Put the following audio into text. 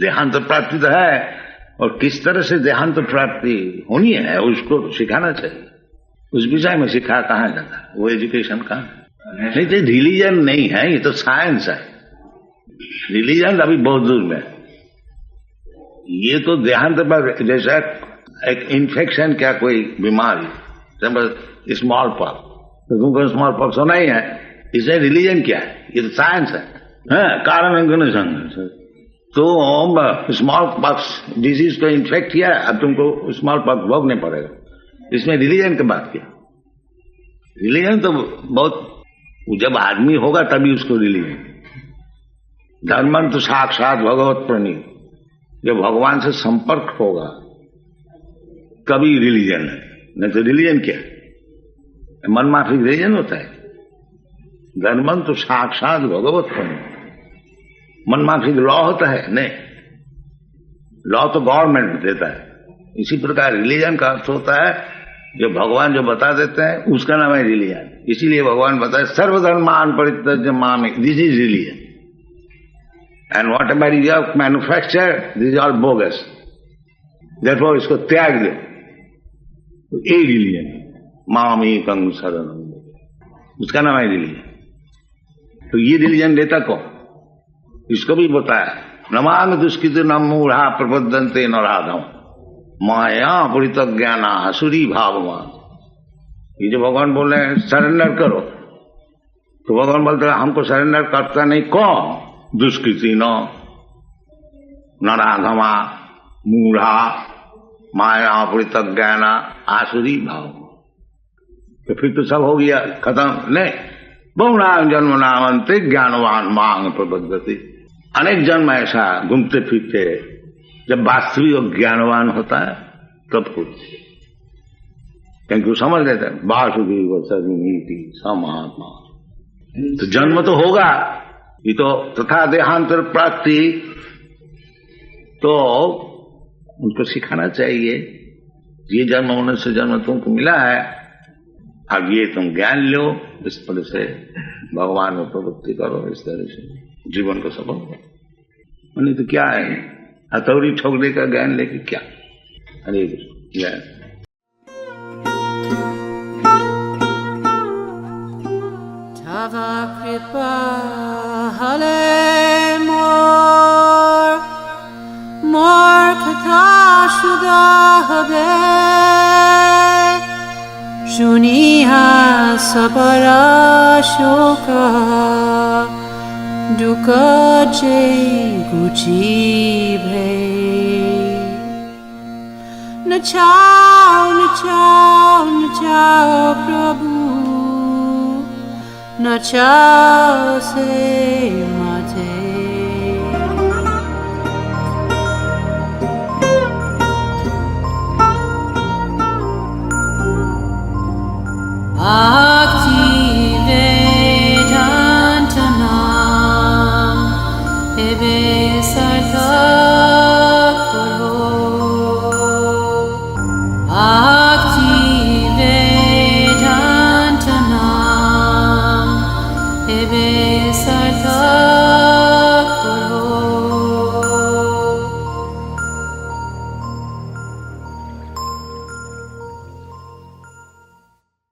देहांत प्राप्ति तो है, और किस तरह से देहांत प्राप्ति होनी है उसको सिखाना चाहिए। उस विषय में सिखा कहाँ जाता है, वो एजुकेशन कहाँ? नहीं तो रिलीजन नहीं है, ये तो साइंस है। रिलीजन अभी बहुत दूर में, ये तो देहांत पर जैसा एक इन्फेक्शन, क्या कोई बीमारी, स्मॉल पॉक्स, तो तुमको स्मॉल पॉक्स होना ही है, इसे रिलीजन क्या है? ये तो साइंस है, कारण तो स्मॉल पॉक्स डिजीज को इन्फेक्ट किया, अब तुमको स्मॉल पॉक्स भोगने पड़ेगा, इसमें रिलीजन की बात क्या? रिलीजन तो बहुत, जब आदमी होगा तभी उसको रिलीजन। धर्म तो साक्षात भगवत प्रणीत, जब भगवान से संपर्क होगा कभी रिलीजन है, नहीं तो रिलीजन क्या है? मनमाफिक रिलीजन होता है। धर्म तो साक्षात भगवत प्रणीत, मनमाफिक लॉ होता है नहीं, लॉ तो गवर्नमेंट देता है। इसी प्रकार रिलीजन का अर्थ होता है जो भगवान जो बता देते हैं उसका नाम है रिलीजन। इसीलिए भगवान बताए सर्वधर्मान परित्यज्य माम, this is religion, and what ever you have manufactured this is all bogus, therefore इसको त्याग दो, तो ये रिलीजन है। माम एकं शरणं, उसका नाम है रिलीजन। तो ये रिलीजन देता कौन? इसको भी बताया, नमांग दुष्कृत न मूढ़ा प्रबद्धन्ते नराधम माया परितज्ञाना असुरी भावमान। ये जो भगवान बोल रहे हैं सरेंडर करो, तो भगवान बोलते हैं हमको सरेंडर करता नहीं कौन? दुष्कृति नराधमा मूढ़ा माया परितज्ञाना आसुरी भाव। तो फिर तो सब हो गया खत्म। नहीं, बहुनाम जन्म नामंते ज्ञानवान मांग प्रबद्धति। अनेक जन्म ऐसा घूमते फिरते जब वास्तविक ज्ञानवान होता है तब कुछ, क्योंकि वो समझ लेता है वासुदेव सर्वमिति समात्मा। तो जन्म तो होगा, ये तो तथा देहांतर प्राप्ति, तो उनको सिखाना चाहिए ये जन्म मनुष्य जन्म तुमको मिला है, अब ये तुम ज्ञान लो, इस तरह से भगवान में प्रवृत्ति करो, इस तरह से जीवन को सफल करो। नहीं तो क्या है, हथौड़ी ठोकने का ज्ञान लेके क्या? हरे कृष्ण। तव कृपा हले मोर कथा शुदा हबे, शुनिहा सबरा शोका दुख जे गुची भे। नचाओ नचाओ नचाओ प्रभु, नचाओ से माथे। भक्ति